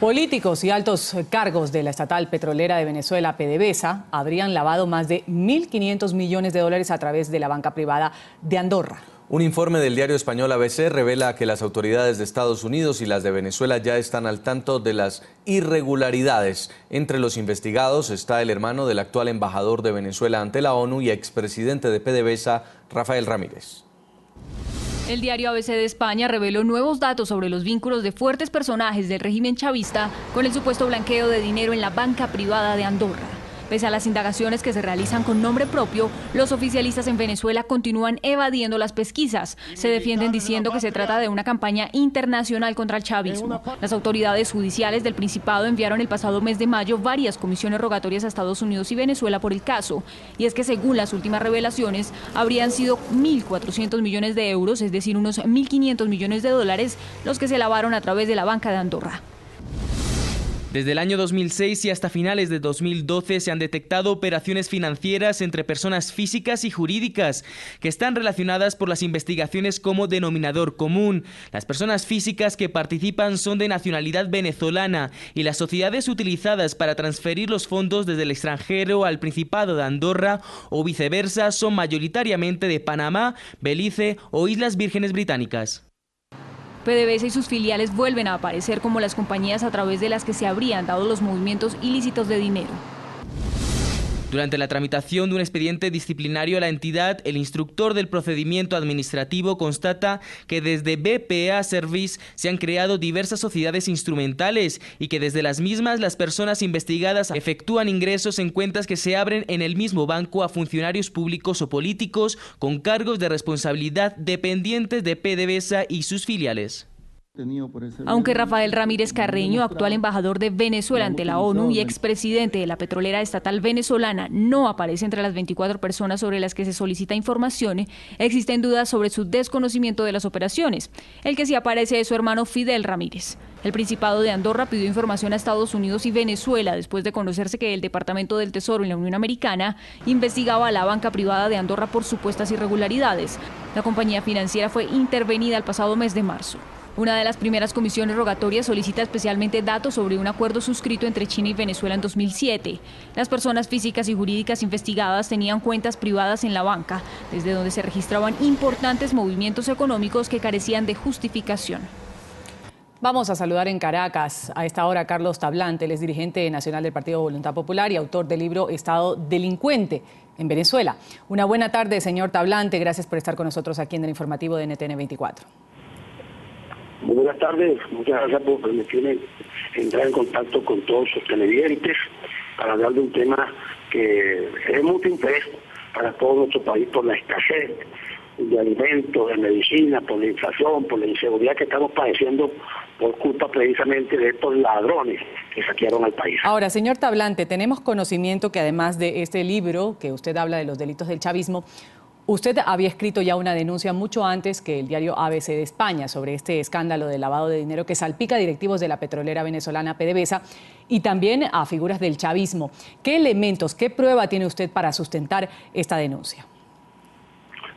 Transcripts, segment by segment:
Políticos y altos cargos de la estatal petrolera de Venezuela, PDVSA, habrían lavado más de 1.500 millones de dólares a través de la banca privada de Andorra. Un informe del diario español ABC revela que las autoridades de Estados Unidos y las de Venezuela ya están al tanto de las irregularidades. Entre los investigados está el hermano del actual embajador de Venezuela ante la ONU y expresidente de PDVSA, Rafael Ramírez. El diario ABC de España reveló nuevos datos sobre los vínculos de fuertes personajes del régimen chavista con el supuesto blanqueo de dinero en la banca privada de Andorra. Pese a las indagaciones que se realizan con nombre propio, los oficialistas en Venezuela continúan evadiendo las pesquisas. Se defienden diciendo que se trata de una campaña internacional contra el chavismo. Las autoridades judiciales del Principado enviaron el pasado mes de mayo varias comisiones rogatorias a Estados Unidos y Venezuela por el caso. Y es que según las últimas revelaciones, habrían sido 1.400 millones de euros, es decir, unos 1.500 millones de dólares, los que se lavaron a través de la banca de Andorra. Desde el año 2006 y hasta finales de 2012 se han detectado operaciones financieras entre personas físicas y jurídicas que están relacionadas por las investigaciones como denominador común. Las personas físicas que participan son de nacionalidad venezolana y las sociedades utilizadas para transferir los fondos desde el extranjero al Principado de Andorra o viceversa son mayoritariamente de Panamá, Belice o Islas Vírgenes Británicas. PDVSA y sus filiales vuelven a aparecer como las compañías a través de las que se habrían dado los movimientos ilícitos de dinero. Durante la tramitación de un expediente disciplinario a la entidad, el instructor del procedimiento administrativo constata que desde BPA Service se han creado diversas sociedades instrumentales y que desde las mismas las personas investigadas efectúan ingresos en cuentas que se abren en el mismo banco a funcionarios públicos o políticos con cargos de responsabilidad dependientes de PDVSA y sus filiales. Aunque Rafael Ramírez Carreño, actual embajador de Venezuela ante la ONU y expresidente de la petrolera estatal venezolana, no aparece entre las 24 personas sobre las que se solicita información, existen dudas sobre su desconocimiento de las operaciones. El que sí aparece es su hermano Fidel Ramírez. El Principado de Andorra pidió información a Estados Unidos y Venezuela después de conocerse que el Departamento del Tesoro y la Unión Americana investigaba a la banca privada de Andorra por supuestas irregularidades. La compañía financiera fue intervenida el pasado mes de marzo. Una de las primeras comisiones rogatorias solicita especialmente datos sobre un acuerdo suscrito entre China y Venezuela en 2007. Las personas físicas y jurídicas investigadas tenían cuentas privadas en la banca, desde donde se registraban importantes movimientos económicos que carecían de justificación. Vamos a saludar en Caracas a esta hora a Carlos Tablante, él es dirigente nacional del Partido Voluntad Popular y autor del libro Estado Delincuente en Venezuela. Una buena tarde, señor Tablante, gracias por estar con nosotros aquí en el informativo de NTN 24. Muy buenas tardes, muchas gracias por permitirme entrar en contacto con todos sus televidentes para hablar de un tema que es de mucho interés para todo nuestro país por la escasez de alimentos, de medicina, por la inflación, por la inseguridad que estamos padeciendo por culpa precisamente de estos ladrones que saquearon al país. Ahora, señor Tablante, tenemos conocimiento que además de este libro, que usted habla de los delitos del chavismo, usted había escrito ya una denuncia mucho antes que el diario ABC de España sobre este escándalo de lavado de dinero que salpica a directivos de la petrolera venezolana PDVSA y también a figuras del chavismo. ¿Qué elementos, qué prueba tiene usted para sustentar esta denuncia?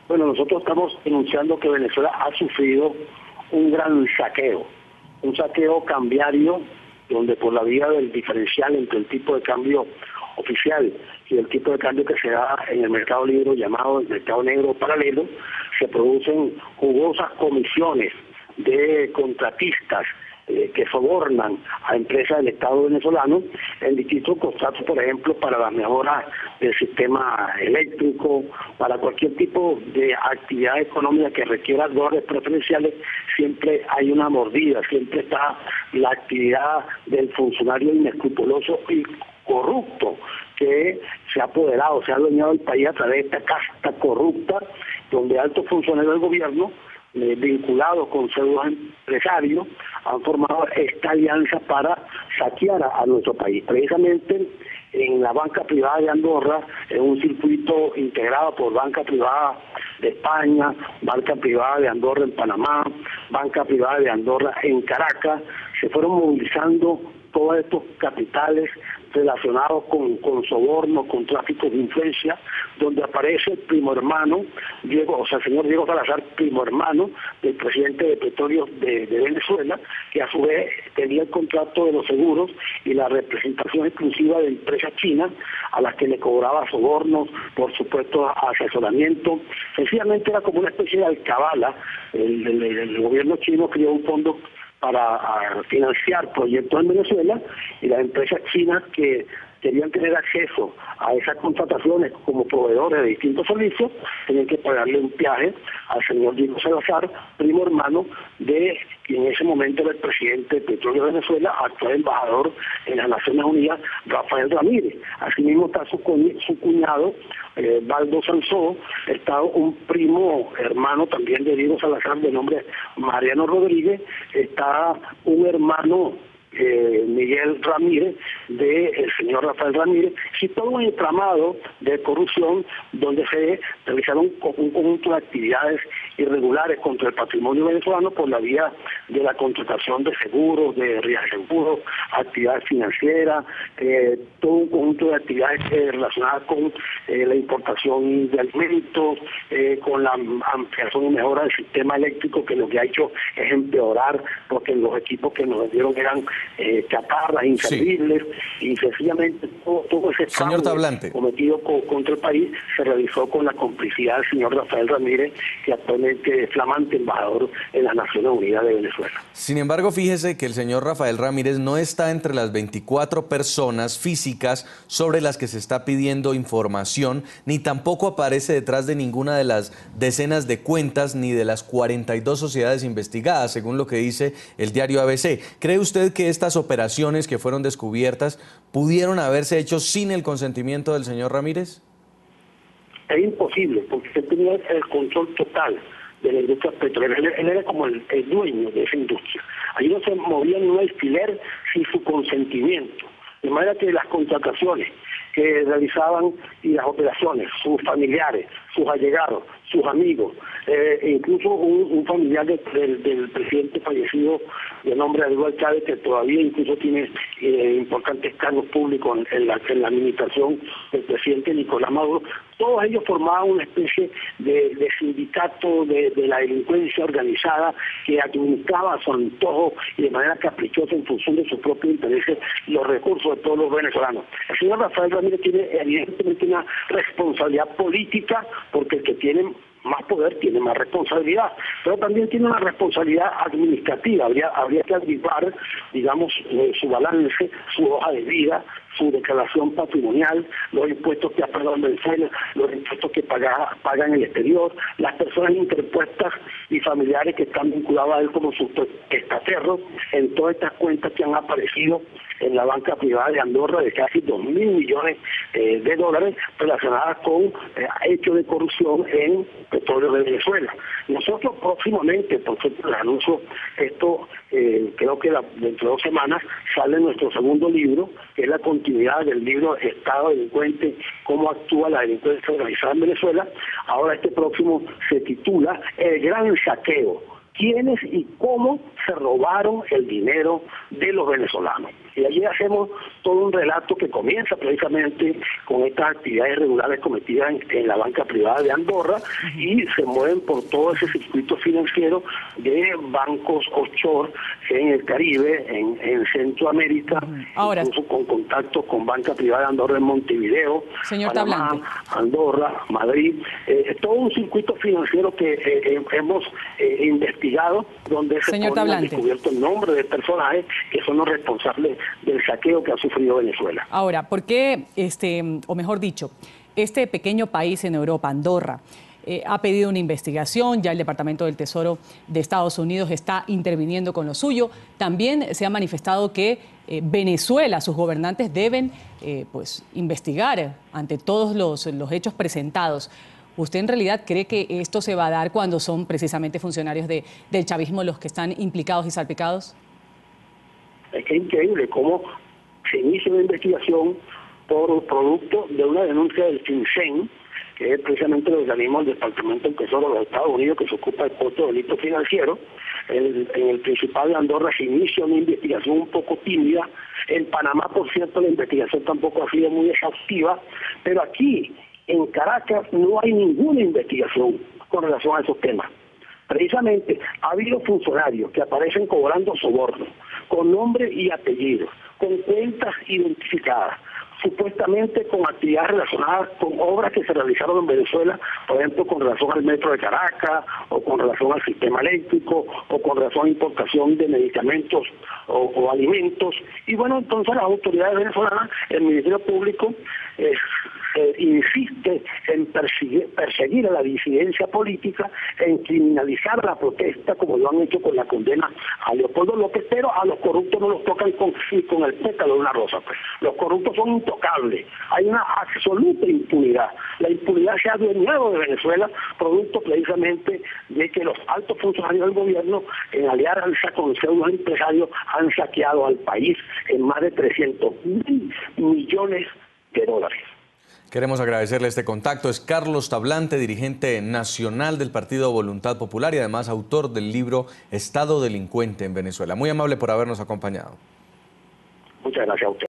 Bueno, nosotros estamos denunciando que Venezuela ha sufrido un gran saqueo, un saqueo cambiario donde por la vía del diferencial entre el tipo de cambio oficial y el tipo de cambio que se da en el mercado libre llamado el mercado negro paralelo, se producen jugosas comisiones de contratistas que sobornan a empresas del Estado venezolano en distintos contratos, por ejemplo, para la mejora del sistema eléctrico, para cualquier tipo de actividad económica que requiera dólares preferenciales, siempre hay una mordida, siempre está la actividad del funcionario inescrupuloso y corrupto que se ha apoderado, se ha adueñado del país a través de esta casta corrupta, donde altos funcionarios del gobierno vinculados con pseudo empresarios han formado esta alianza para saquear a nuestro país. Precisamente en la banca privada de Andorra, en un circuito integrado por banca privada de España, banca privada de Andorra en Panamá, banca privada de Andorra en Caracas, se fueron movilizando todos estos capitales relacionados con soborno, con tráfico de influencia, donde aparece el primo hermano, el señor Diego Salazar, primo hermano del presidente de Petróleos de Venezuela, que a su vez tenía el contrato de los seguros y la representación exclusiva de empresas chinas a las que le cobraba sobornos, por supuesto asesoramiento. Sencillamente era como una especie de alcabala. El gobierno chino creó un fondo para financiar proyectos en Venezuela, y las empresas chinas que querían tener acceso a esas contrataciones como proveedores de distintos servicios tenían que pagarle un peaje al señor Diego Salazar, primo hermano de quien en ese momento era el presidente de Petróleo de Venezuela, actual embajador en las Naciones Unidas, Rafael Ramírez. Asimismo está su cuñado, Baldo Sansó, está un primo hermano también de Diego Salazar de nombre Mariano Rodríguez, está un hermano Miguel Ramírez, del señor Rafael Ramírez, y todo un entramado de corrupción donde se realizaron un conjunto de actividades irregulares contra el patrimonio venezolano por la vía de la contratación de seguros, de reaseguros, actividades financieras, todo un conjunto de actividades relacionadas con la importación de alimentos, con la ampliación y mejora del sistema eléctrico, que lo que ha hecho es empeorar, porque los equipos que nos dieron eran chatarras, inservibles, y sencillamente todo ese fraude cometido contra el país se realizó con la complicidad del señor Rafael Ramírez, que actualmente es flamante embajador en las Naciones Unidas de Venezuela. Sin embargo, fíjese que el señor Rafael Ramírez no está entre las 24 personas físicas sobre las que se está pidiendo información, ni tampoco aparece detrás de ninguna de las decenas de cuentas ni de las 42 sociedades investigadas, según lo que dice el diario ABC. ¿Cree usted que estas operaciones que fueron descubiertas pudieron haberse hecho sin el consentimiento del señor Ramírez? Es imposible, porque él tenía el control total de la industria petrolera. Él era como el dueño de esa industria. Allí no se movía ni un alfiler sin su consentimiento. De manera que las contrataciones que realizaban y las operaciones, sus familiares, sus allegados, sus amigos, incluso un familiar del presidente fallecido de nombre Aníbal Chávez, que todavía incluso tiene importantes cargos públicos en la administración del presidente Nicolás Maduro. Todos ellos formaban una especie de sindicato de la delincuencia organizada que administraba a su antojo y de manera caprichosa, en función de sus propios intereses, los recursos de todos los venezolanos. El señor Rafael Ramírez tiene evidentemente una responsabilidad política, porque el que tiene más poder tiene más responsabilidad, pero también tiene una responsabilidad administrativa. Habría que averiguar, digamos, su balance, su hoja de vida, su declaración patrimonial, los impuestos que ha pagado en Venezuela, los impuestos que paga en el exterior, las personas interpuestas y familiares que están vinculados a él como sus testaferros en todas estas cuentas que han aparecido en la banca privada de Andorra de casi 2.000 millones de dólares relacionadas con hechos de corrupción en Petróleo de Venezuela. Nosotros próximamente, por ejemplo, les anuncio esto, creo que dentro de 2 semanas sale nuestro segundo libro, que es la continuidad del libro Estado Delincuente, cómo actúa la delincuencia organizada en Venezuela. Ahora este próximo se titula El Gran Saqueo: quiénes y cómo se robaron el dinero de los venezolanos. Y allí hacemos todo un relato que comienza precisamente con estas actividades irregulares cometidas en la banca privada de Andorra, y se mueven por todo ese circuito financiero de bancos offshore en el Caribe, en Centroamérica, ahora, incluso con contactos con banca privada de Andorra en Montevideo, señor Panamá, Tablante, Andorra, Madrid. todo un circuito financiero que hemos investigado, donde se han descubierto el nombre de personajes que son los responsables del saqueo que ha sufrido Venezuela. Ahora, ¿por qué, o mejor dicho, este pequeño país en Europa, Andorra, ha pedido una investigación? Ya el Departamento del Tesoro de Estados Unidos está interviniendo con lo suyo. También se ha manifestado que Venezuela, sus gobernantes deben investigar ante todos los hechos presentados. ¿Usted en realidad cree que esto se va a dar cuando son precisamente funcionarios del chavismo los que están implicados y salpicados? Es que es increíble cómo se inicia una investigación por producto de una denuncia del FinCEN, que es precisamente el organismo del Departamento del Tesoro de los Estados Unidos que se ocupa del costo de delitos financieros. En el Principado de Andorra se inicia una investigación un poco tímida. En Panamá, por cierto, la investigación tampoco ha sido muy exhaustiva, pero aquí, en Caracas, no hay ninguna investigación con relación a esos temas. Precisamente ha habido funcionarios que aparecen cobrando sobornos, con nombre y apellido, con cuentas identificadas, supuestamente con actividades relacionadas con obras que se realizaron en Venezuela, por ejemplo, con relación al metro de Caracas, o con relación al sistema eléctrico, o con relación a importación de medicamentos o alimentos. Y bueno, entonces las autoridades venezolanas, el Ministerio Público, insiste en perseguir a la disidencia política, en criminalizar la protesta, como lo han hecho con la condena a Leopoldo López, pero a los corruptos no los tocan ni con el pétalo de una rosa. Pues. Los corruptos son intocables, hay una absoluta impunidad. La impunidad se ha adueñado de Venezuela, producto precisamente de que los altos funcionarios del gobierno, en alianza con pseudos empresarios, han saqueado al país en más de 300.000 millones de dólares. Queremos agradecerle este contacto. Es Carlos Tablante, dirigente nacional del Partido Voluntad Popular y además autor del libro Estado Delincuente en Venezuela. Muy amable por habernos acompañado. Muchas gracias a usted.